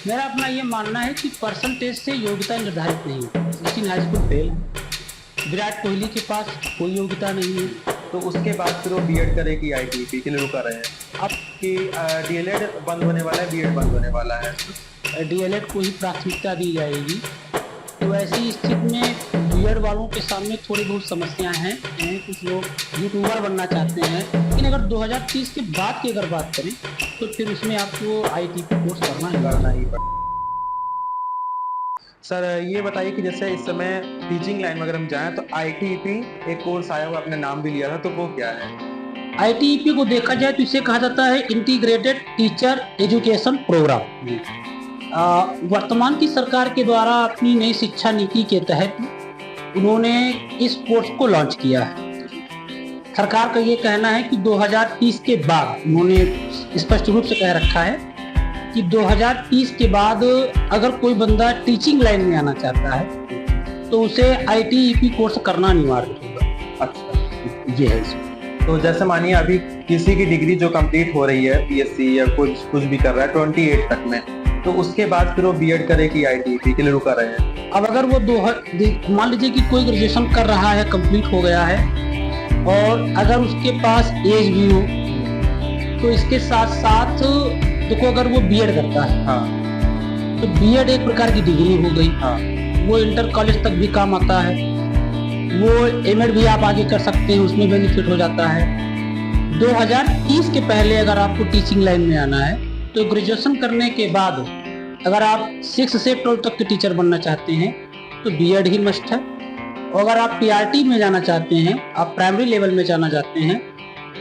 मेरा अपना ये मानना है कि परसेंटेज से योग्यता निर्धारित नहीं है। सचिन हाई स्कूल फेल है, विराट कोहली के पास कोई योग्यता नहीं है। तो उसके बाद फिर वो बीएड करे कि आईटीपी के लिए रुका रहे हैं। अब कि डीएलएड बंद होने वाला है, बीएड बंद होने वाला है, डीएलएड को ही प्राथमिकता दी जाएगी। तो ऐसी स्थिति में बीएड वालों के सामने थोड़ी बहुत समस्याएं हैं। कुछ लोग यूट्यूबर बनना चाहते हैं, लेकिन अगर 2030 के बाद की अगर बात करें तो फिर उसमें आपको आईटीपी कोर्स करना ही पड़ेगा। सर ये बताइए कि जैसे इस समय टीचिंग लाइन में अगर हम जाएं तो आईटीपी एक कोर्स आया हुआ, आपने नाम भी लिया था, तो वो क्या है? आईटीपी को देखा जाए तो इसे कहा जाता है इंटीग्रेटेड टीचर एजुकेशन प्रोग्राम। वर्तमान की सरकार के द्वारा अपनी नई शिक्षा नीति के तहत उन्होंने इस कोर्स को लॉन्च किया है। सरकार का ये कहना है कि 2030 के बाद, उन्होंने स्पष्ट रूप से कह रखा है कि 2030 के बाद अगर कोई बंदा टीचिंग लाइन में आना चाहता है तो उसे आईटीपी कोर्स करना अनिवार्य होगा। अच्छा, ये है इसमें। तो जैसे मानिए अभी किसी की डिग्री जो कंप्लीट हो रही है, बीएससी या कुछ भी कर रहा है 28 तक में, तो उसके बाद फिर वो बीएड करे कि आईटीपी के लिए रुका रहे हैं? अब अगर वो मान लीजिए कि कोई ग्रेजुएशन कर रहा है, कंप्लीट हो गया है, और अगर उसके पास एज भी हो तो इसके साथ साथ देखो अगर वो बीएड करता है, हाँ, तो बीएड एक प्रकार की डिग्री हो गई। हाँ, वो इंटर कॉलेज तक भी काम आता है। वो एमएड भी आप आगे कर सकते हैं, उसमें बेनिफिट हो जाता है। 2030 के पहले अगर आपको टीचिंग लाइन में आना है तो ग्रेजुएशन करने के बाद अगर आप 6 से 12 तक के टीचर बनना चाहते हैं तो बीएड ही मस्ट है। और अगर आप पीआरटी में जाना चाहते हैं, आप प्राइमरी लेवल में जाना चाहते हैं,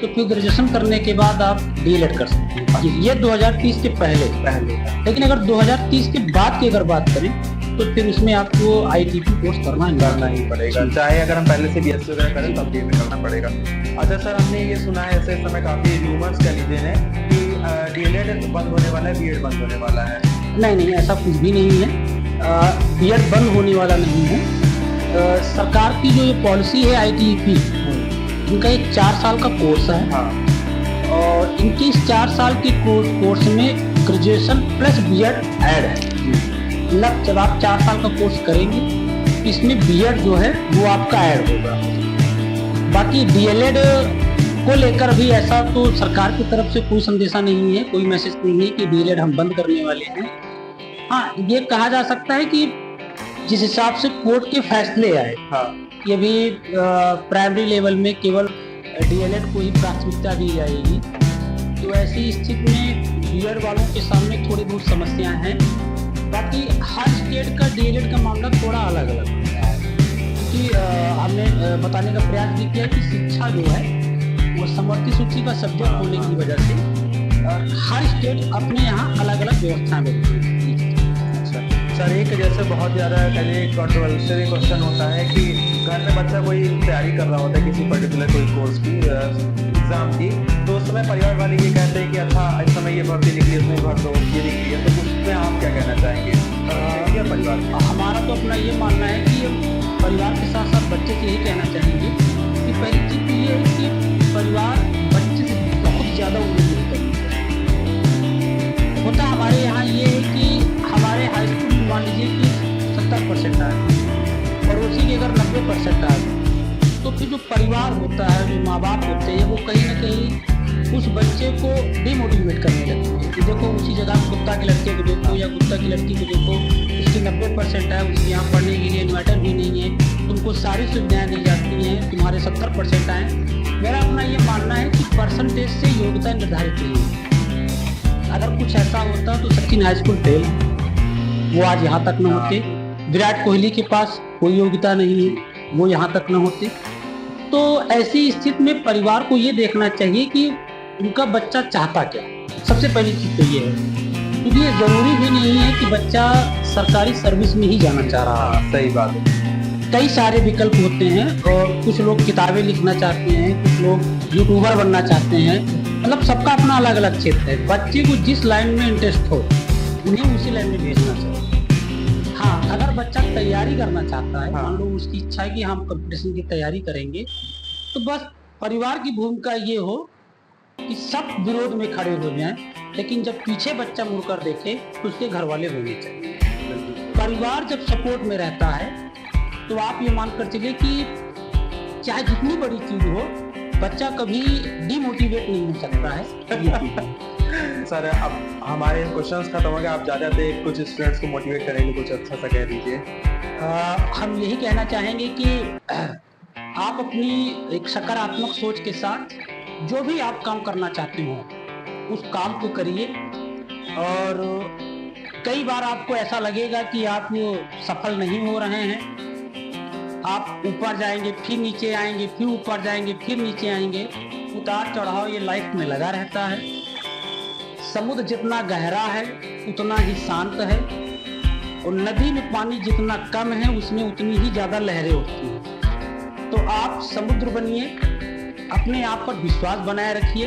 तो फिर ग्रेजुएशन करने के बाद आप डीएलएड कर सकते हैं। ये 2030 के पहले। लेकिन अगर 2030 के बाद की अगर बात करें तो फिर उसमें आपको आईटीपी कोर्स करना ही पड़ेगा, चाहे अगर हम पहले से बीएससी वगैरह करें तब भी करना पड़ेगा। अच्छा सर, हमने ये सुना है ऐसे समय काफी रूमर्स कह लीजिए ने कि डीएलएड बंद होने वाला है, बीएड बंद होने वाला है। नहीं, ऐसा कुछ भी नहीं है। बीएड बंद होने वाला नहीं है। सरकार की जो ये पॉलिसी है आईटीपी, इनका एक 4 साल का कोर्स है। हाँ। और इनकी इस 4 साल के कोर्स में ग्रेजुएशन प्लस बीएड ऐड है। मतलब जब आप 4 साल का कोर्स करेंगे इसमें बीएड जो है वो आपका ऐड होगा। बाकी डीएलएड को लेकर भी ऐसा तो सरकार की तरफ से कोई संदेशा नहीं है, कोई मैसेज नहीं है कि डीएलएड हम बंद करने वाले हैं। हाँ, ये कहा जा सकता है कि जिस हिसाब से कोर्ट के फैसले आए, हाँ, ये भी प्राइमरी लेवल में केवल डीएलएड को ही प्राथमिकता दी जाएगी। तो ऐसी स्थिति में बीएड वालों के सामने थोड़ी बहुत समस्याएं हैं। बाकी हर स्टेट का डीएलएड का मामला थोड़ा अलग अलग होता है, क्योंकि हमने बताने का प्रयास भी किया कि शिक्षा जो है वो समवर्ती सूची का सब्जेक्ट होने की वजह से हर स्टेट अपने यहाँ अलग अलग व्यवस्थाएं बनती है। सर, एक जैसे बहुत ज़्यादा कंट्रोवर्शियल क्वेश्चन होता है कि घर में बच्चा कोई तैयारी कर रहा होता है किसी पर्टिकुलर कोई कोर्स की, एग्जाम की, तो उस समय परिवार वाले ये कहते हैं कि अच्छा इस समय ये भर्ती निकली, इसमें भर दो, ये निकली है, तो उसमें आप क्या कहना चाहेंगे? परिवार हमारा तो अपना ये मानना है कि परिवार के साथ साथ बच्चे से यही कहना चाहेंगे कि पहली चीज़ तो ये है कि परिवार बच्चे से बहुत ज़्यादा उम्मीद नहीं करती होता। हमारे यहाँ ये है कि हमारे हाई स्कूल मान लीजिए कि 70% आए और उसी के अगर 90% आए तो फिर जो परिवार होता है, जो माँ बाप होते हैं, वो कहीं ना कहीं उस बच्चे को डिमोटिवेट करने लगते हैं कि देखो उसी जगह कुत्ता के लड़के को देखो या कुत्ता की लड़की को देखो, उसकी 90% है, उसके यहाँ पढ़ने के लिए इन्वर्टर भी नहीं है, तुमको सारी सुविधाएं दी जाती हैं, तुम्हारे 70% आए। मेरा अपना ये मानना है कि परसेंटेज से योग्यता निर्धारित नहीं है। अगर कुछ ऐसा होता तो सचिन हाई स्कूल फेल, वो आज यहाँ तक न होते। विराट कोहली के पास कोई योग्यता नहीं है, वो यहाँ तक न होते। तो ऐसी स्थिति में परिवार को ये देखना चाहिए कि उनका बच्चा चाहता क्या। सबसे पहली चीज तो ये है, क्योंकि ये जरूरी भी नहीं है कि बच्चा सरकारी सर्विस में ही जाना चाह रहा है। सही बात है। कई सारे विकल्प होते हैं और कुछ लोग किताबें लिखना चाहते हैं, कुछ लोग यूट्यूबर बनना चाहते हैं। मतलब सबका अपना अलग अलग क्षेत्र है। बच्चे को जिस लाइन में इंटरेस्ट हो उन्हें उसी लाइन में भेजना चाहिए। हाँ, अगर बच्चा तैयारी करना चाहता है, मान लो उसकी इच्छा है कि हम कंपटीशन की तैयारी करेंगे, तो बस परिवार की भूमिका ये हो कि सब विरोध में खड़े हो जाएं लेकिन जब पीछे बच्चा मुड़कर देखे तो उसके घर वाले होने चाहिए। परिवार जब सपोर्ट में रहता है तो आप ये मानकर चलिए कि चाहे जितनी बड़ी चीज हो, बच्चा कभी डिमोटिवेट नहीं हो सकता है। सर अब हमारे क्वेश्चंस खत्म हो गए, आप जाते कुछ स्टूडेंट्स को मोटिवेट करेंगे, कुछ अच्छा सा कह दीजिए। हम यही कहना चाहेंगे कि आप अपनी एक सकारात्मक सोच के साथ जो भी आप काम करना चाहते हो उस काम को करिए। और कई बार आपको ऐसा लगेगा कि आप सफल नहीं हो रहे हैं, आप ऊपर जाएंगे फिर नीचे आएंगे, फिर ऊपर जाएंगे फिर नीचे आएंगे। उतार चढ़ाव ये लाइफ में लगा रहता है। समुद्र जितना गहरा है उतना ही शांत है, और नदी में पानी जितना कम है उसमें उतनी ही ज्यादा लहरें उठती हैं। तो आप समुद्र बनिए, अपने आप पर विश्वास बनाए रखिए।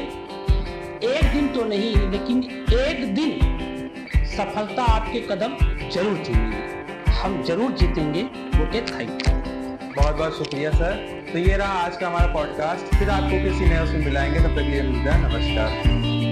एक दिन तो नहीं, लेकिन एक दिन सफलता आपके कदम जरूर चूमेगी। हम जरूर जीतेंगे। Okay, thank you. बहुत बहुत शुक्रिया सर। तो ये रहा आज का हमारा पॉडकास्ट। फिर आपको किसी नए उसमें मिलाएंगे, तब तक ये मिलता है। नमस्कार।